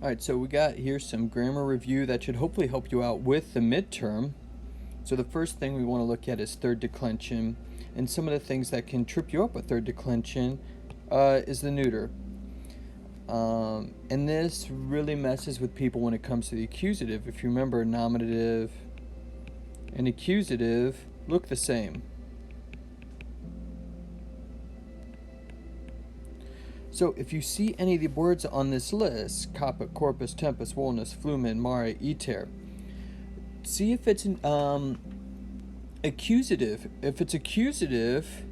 Alright, so we got here some grammar review that should hopefully help you out with the midterm. So the first thing we want to look at is third declension, and some of the things that can trip you up with third declension is the neuter. And this really messes with people when it comes to the accusative. If you remember, nominative and accusative look the same. So if you see any of the words on this list, caput, corpus, tempus, volnus, flumen, mare, iter, see if it's an accusative. If it's accusative,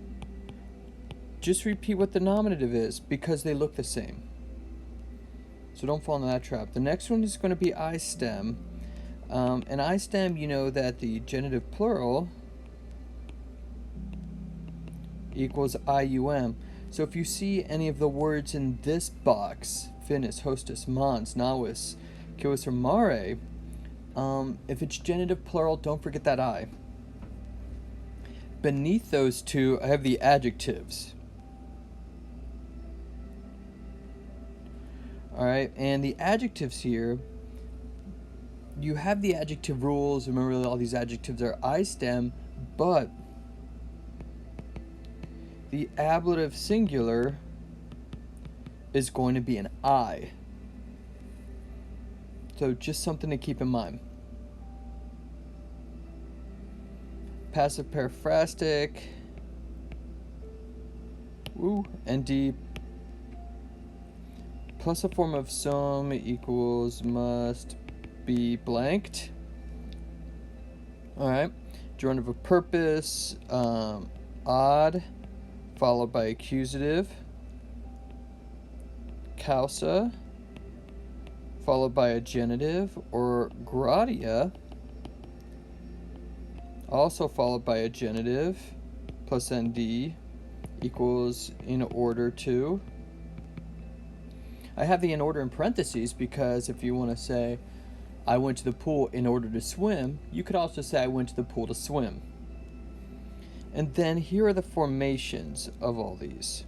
just repeat what the nominative is because they look the same. So don't fall into that trap. The next one is going to be I stem. And I stem, you know that the genitive plural equals IUM. So if you see any of the words in this box, finis, hostis, mons, navis, civis, or mare, if it's genitive plural, don't forget that I. Beneath those two, I have the adjectives. Alright, and the adjectives here, you have the adjective rules. Remember, all these adjectives are I stem, but the ablative singular is going to be an I. So just something to keep in mind. Passive periphrastic, ND plus a form of sum equals must be blanked. Alright, gerundive of purpose, odd, followed by accusative, causa, followed by a genitive, or gratia, also followed by a genitive, plus nd, equals in order to. I have the in order in parentheses because if you want to say, I went to the pool in order to swim, you could also say I went to the pool to swim. And then here are the formations of all these.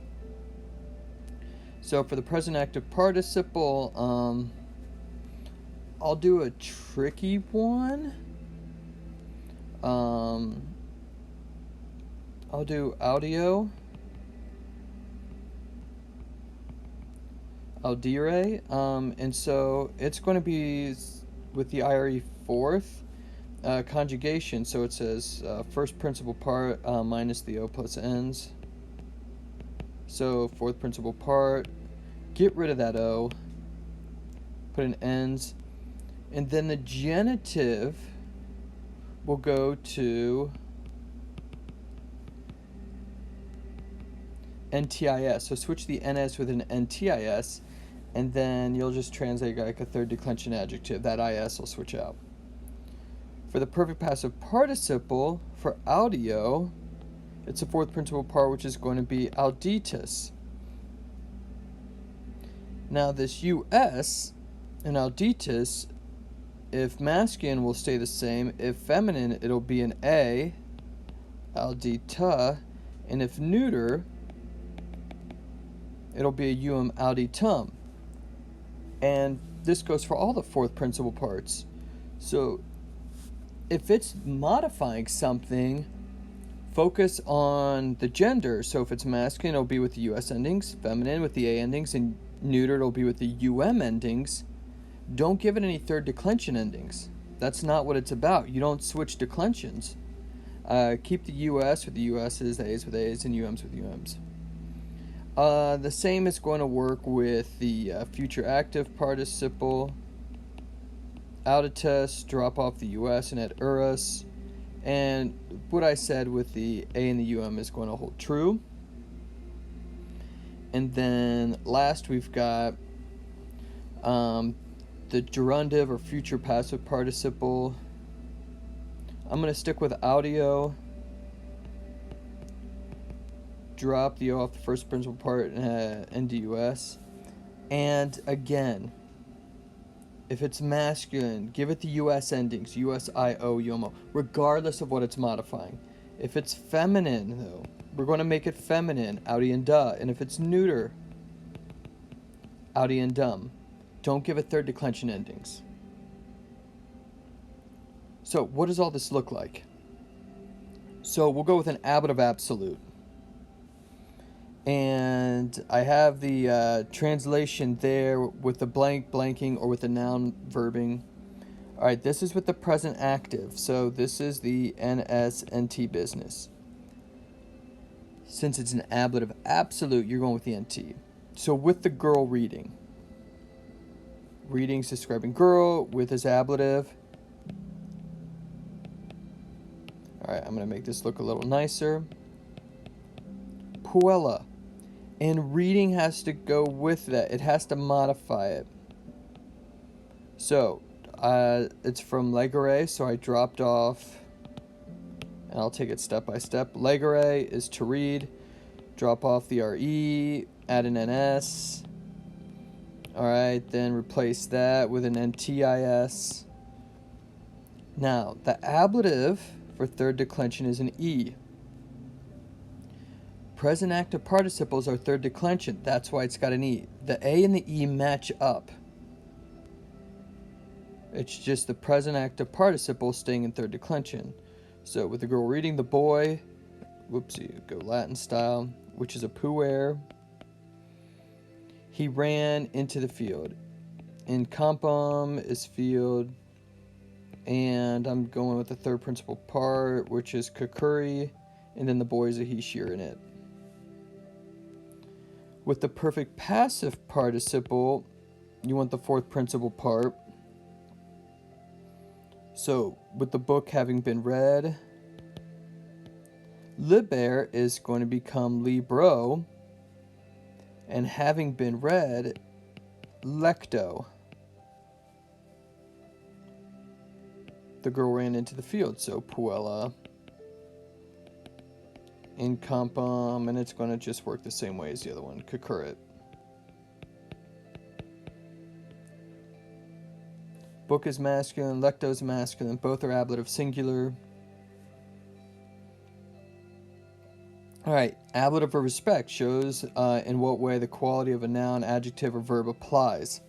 So for the present active participle, I'll do a tricky one. I'll do audio, audire, and so it's going to be with the IRE fourth. Conjugation, so it says first principal part minus the O plus ends. So fourth principal part, get rid of that O, put in ends, and then the genitive will go to NTIS. So switch the NS with an NTIS, and then you'll just translate like a third declension adjective. That IS will switch out. For the perfect passive participle, for audio, it's the fourth principal part, which is going to be auditus. Now this US in auditus, if masculine will stay the same, if feminine it'll be an A, audita, and if neuter, it'll be a auditum. And this goes for all the fourth principal parts. So if it's modifying something, focus on the gender. So if it's masculine, it'll be with the US endings, feminine with the A endings, and neuter, it'll be with the UM endings. Don't give it any third declension endings. That's not what it's about. You don't switch declensions. Keep the US with the US's, the A's with A's, and UM's with UM's. The same is going to work with the future active participle. Auditus, drop off the US and add urus. And what I said with the A and the UM is going to hold true. And then last we've got the gerundive or future passive participle. I'm going to stick with audio. Drop the O off the first principal part and NDUS. And again, if it's masculine, give it the US endings, USIO, YOMO, regardless of what it's modifying. If it's feminine, though, we're going to make it feminine, audi and da. And if it's neuter, audi and dum. Don't give it third declension endings. So what does all this look like? So we'll go with an ablative absolute. And I have the translation there with the blank blanking or with the noun verbing. All right, this is with the present active. So this is the NS-NT business. Since it's an ablative absolute, you're going with the NT. So with the girl reading. Reading's describing girl with his ablative. All right, I'm going to make this look a little nicer. Puella. And reading has to go with that. It has to modify it. So, it's from Legere, so I dropped off, and I'll take it step by step. Legere is to read. Drop off the RE, add an NS. Alright, then replace that with an NTIS. Now, the ablative for third declension is an E. Present active participles are third declension. That's why it's got an E. The A and the E match up. It's just the present active participle staying in third declension. So with the girl reading, the boy, whoopsie, go Latin style, which is a puer. He ran into the field. In compum is field. And I'm going with the third principal part, which is kakuri. And then the boy is a he, she, or in it. With the perfect passive participle, you want the fourth principal part. So, with the book having been read, liber is going to become libro, and having been read, lecto. The girl ran into the field, so puella. In compum, and it's going to just work the same way as the other one, concurrent. Book is masculine, lecto is masculine, both are ablative singular. Alright, ablative of respect shows in what way the quality of a noun, adjective, or verb applies.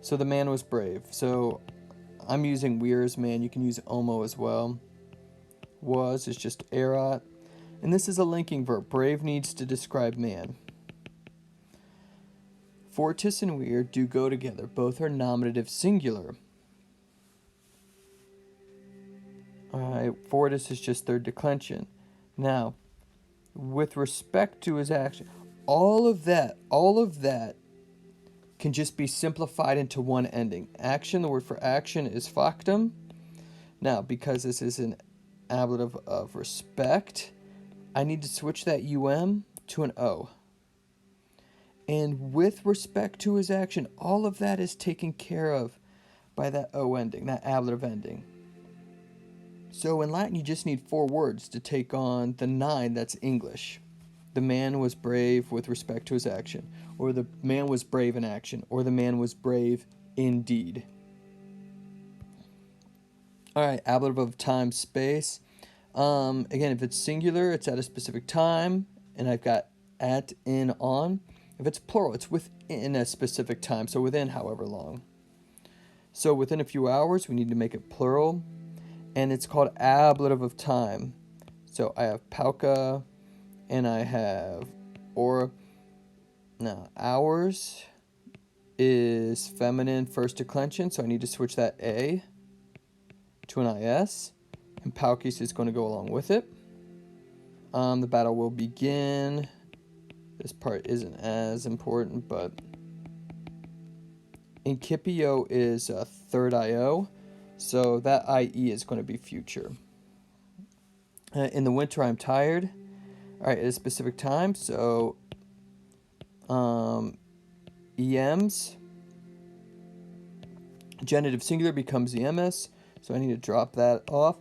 So the man was brave. So I'm using weir's man, you can use omo as well. Was is just erat. And this is a linking verb. Brave needs to describe man. Fortis and weir do go together. Both are nominative singular. Alright, fortis is just third declension. Now, with respect to his action, all of that can just be simplified into one ending. Action, the word for action is factum. Now, because this is an ablative of respect, I need to switch that to an O. And with respect to his action, all of that is taken care of by that O ending, that ablative ending. So in Latin, you just need 4 words to take on the 9 that's English. The man was brave with respect to his action, or the man was brave in action, or the man was brave indeed. All right, ablative of time, space. Again, if it's singular, it's at a specific time, and I've got at, in, on. If it's plural, it's within a specific time, so within however long. So within a few hours, we need to make it plural, and it's called ablative of time. So I have pauka, and I have or. Now, hours is feminine first declension, so I need to switch that A to an IS. And Paukis is going to go along with it. The battle will begin. This part isn't as important, but Incipio is a third IO, so that IE is going to be future. In the winter, I'm tired. All right, at a specific time, so EMs, genitive singular becomes EMS, so I need to drop that off.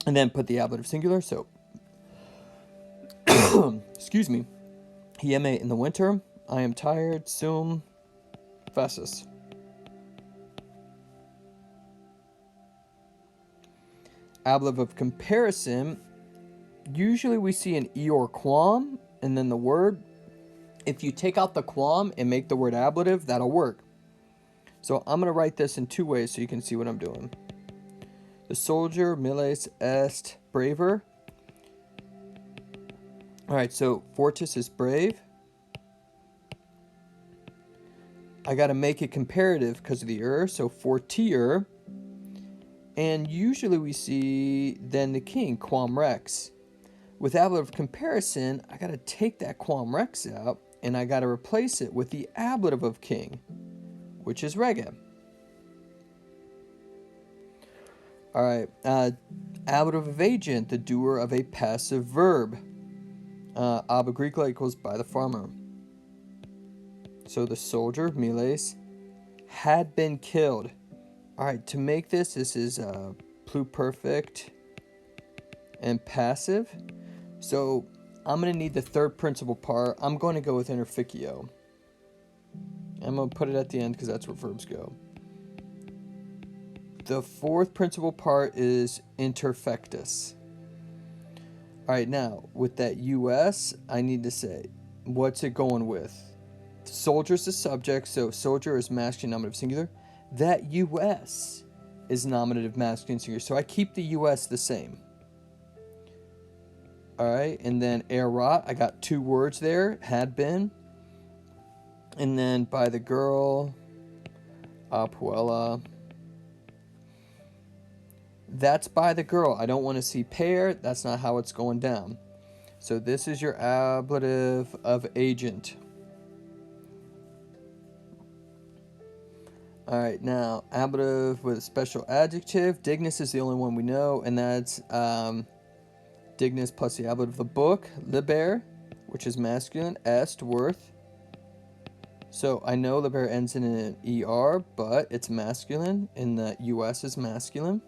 And then put the ablative singular, so excuse me, Hieme in the winter, I am tired, sum, fessus. Ablative of comparison, usually we see an e or quam, and then the word, If you take out the quam and make the word ablative, that'll work. So I'm going to write this in 2 ways so you can see what I'm doing. The soldier miles est braver. Alright, so fortis is brave. I got to make it comparative because of the so fortier. And usually we see then the king, quam rex. With ablative comparison, I got to take that quam rex out and I got to replace it with the ablative of king, which is rege. Alright, ablative of agent, the doer of a passive verb. Ab Agricola equals by the farmer. So the soldier, miles, had been killed. Alright, to make this is pluperfect and passive. So I'm going to need the third principal part. I'm going to go with interficio. I'm going to put it at the end because that's where verbs go. The fourth principal part is interfectus. Alright, now with that US, I need to say, what's it going with? Soldier's the subject, so soldier is masculine nominative singular. That US is nominative masculine singular, so I keep the US the same. Alright, and then erat, I got 2 words there, had been. And then by the girl, apuella. That's by the girl. I don't want to see pair. That's not how it's going down. So this is your ablative of agent. Alright, now, ablative with a special adjective. Dignus is the only one we know, and that's dignus plus the ablative of the book. Liber, which is masculine. Est, worth. So I know liber ends in an ER, but it's masculine, and the US is masculine.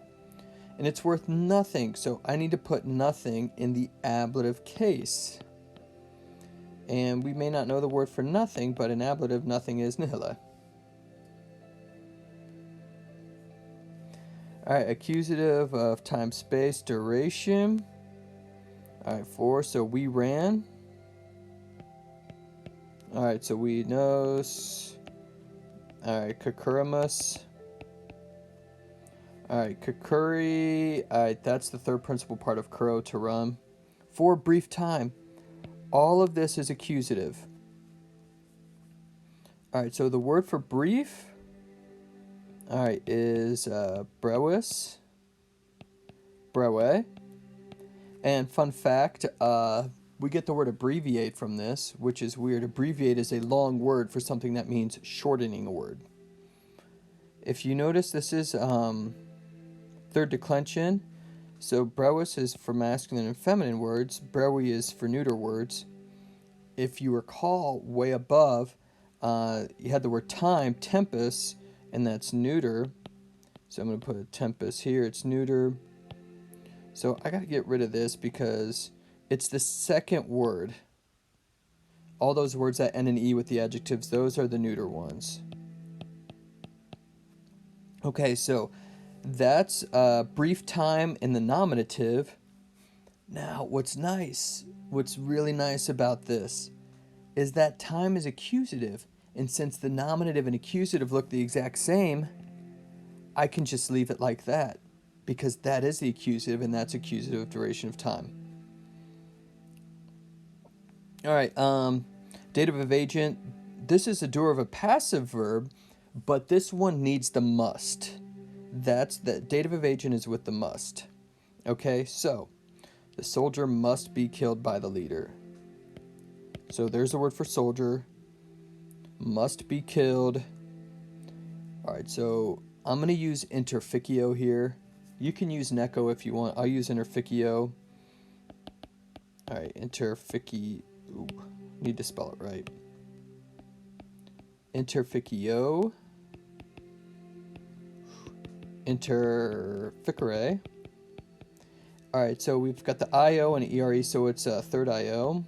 And it's worth nothing, so I need to put nothing in the ablative case. And we may not know the word for nothing, but in ablative, nothing is nihil. Alright, accusative of time, space, duration. Alright, 4, so we ran. Alright, so we nos. Alright, concurrimus. Alright, concurri. Alright, that's the third principal part of curo, to run. For a brief time. All of this is accusative. Alright, so the word for brief, alright, is brewis. Brewe. And fun fact, we get the word abbreviate from this, which is weird. Abbreviate is a long word for something that means shortening a word. If you notice, this is third declension. So brewis is for masculine and feminine words. Brewi is for neuter words. If you recall, way above, you had the word time, tempus, and that's neuter. So I'm going to put a tempus here. It's neuter. So I got to get rid of this because it's the second word. All those words that end in E with the adjectives, those are the neuter ones. Okay, so that's brief time in the nominative. Now, what's really nice about this is that time is accusative. And since the nominative and accusative look the exact same, I can just leave it like that. Because that is the accusative, and that's accusative of duration of time. Alright, dative of agent. This is a doer of a passive verb, but this one needs the must. That's the dative of agent is with the must. Okay, so the soldier must be killed by the leader. So there's the word for soldier. Must be killed. Alright, so I'm going to use interficio here. You can use neco if you want. I'll use interficio. Alright, interficio. Need to spell it right. Interficio. Interficere. Alright, so we've got the IO and ERE, so it's a third IO.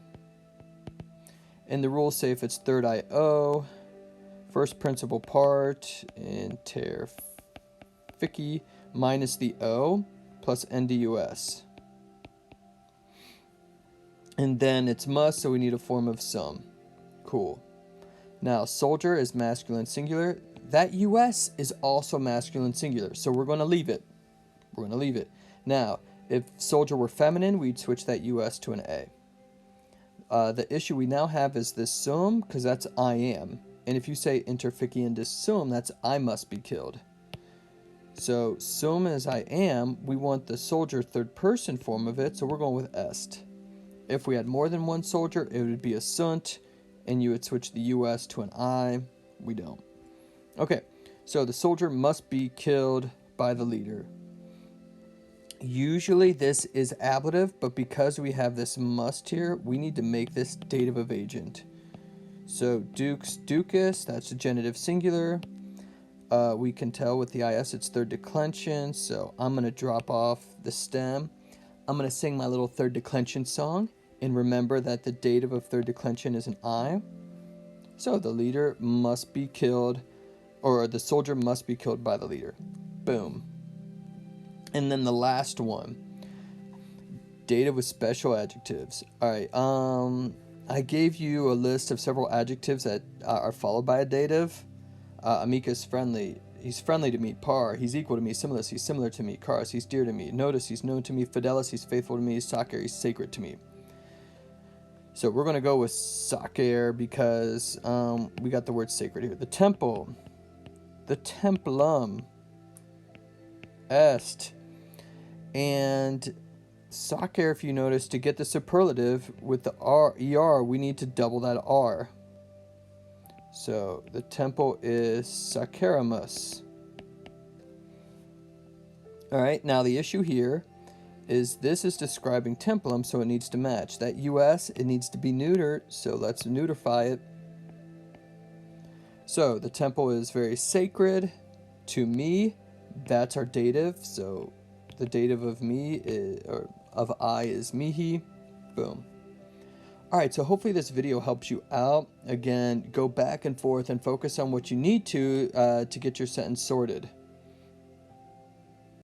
And the rules say if it's third IO, first principal part, interfici minus the O plus NDUS. And then it's must, so we need a form of some. Cool. Now, soldier is masculine singular. That US is also masculine singular, so we're going to leave it. We're going to leave it. Now, if soldier were feminine, we'd switch that US to an A. The issue we now have is this sum, because that's I am. And if you say interficiendis sum, that's I must be killed. So sum is I am. We want the soldier third person form of it, so we're going with est. If we had more than one soldier, it would be a sunt, and you would switch the US to an I. We don't. Okay, so the soldier must be killed by the leader. Usually this is ablative, but because we have this must here, we need to make this dative of agent. So dux, ducus, that's a genitive singular. We can tell with the is it's third declension, so I'm going to drop off the stem. I'm going to sing my little third declension song, and remember that the dative of third declension is an I. So the leader must be killed, or the soldier must be killed by the leader. Boom. And then the last one, dative with special adjectives. All right, I gave you a list of several adjectives that are followed by a dative. Amicus friendly. He's friendly to me. Par. He's equal to me. Similis. He's similar to me. Caris. He's dear to me. Nodus. He's known to me. Fidelis. He's faithful to me. Sacer. He's sacred to me. So we're gonna go with sacer because we got the word sacred here. The temple. The templum. Est. And sacer, if you notice, to get the superlative with the er, we need to double that r. So the temple is sacrarimus. All right, now the issue here is this is describing templum, so it needs to match. That us, it needs to be neutered, so let's neutrify it. So the temple is very sacred to me. That's our dative, so the dative of me is, or of I is mihi. Boom. Alright, so hopefully this video helps you out. Again, go back and forth and focus on what you need to get your sentence sorted.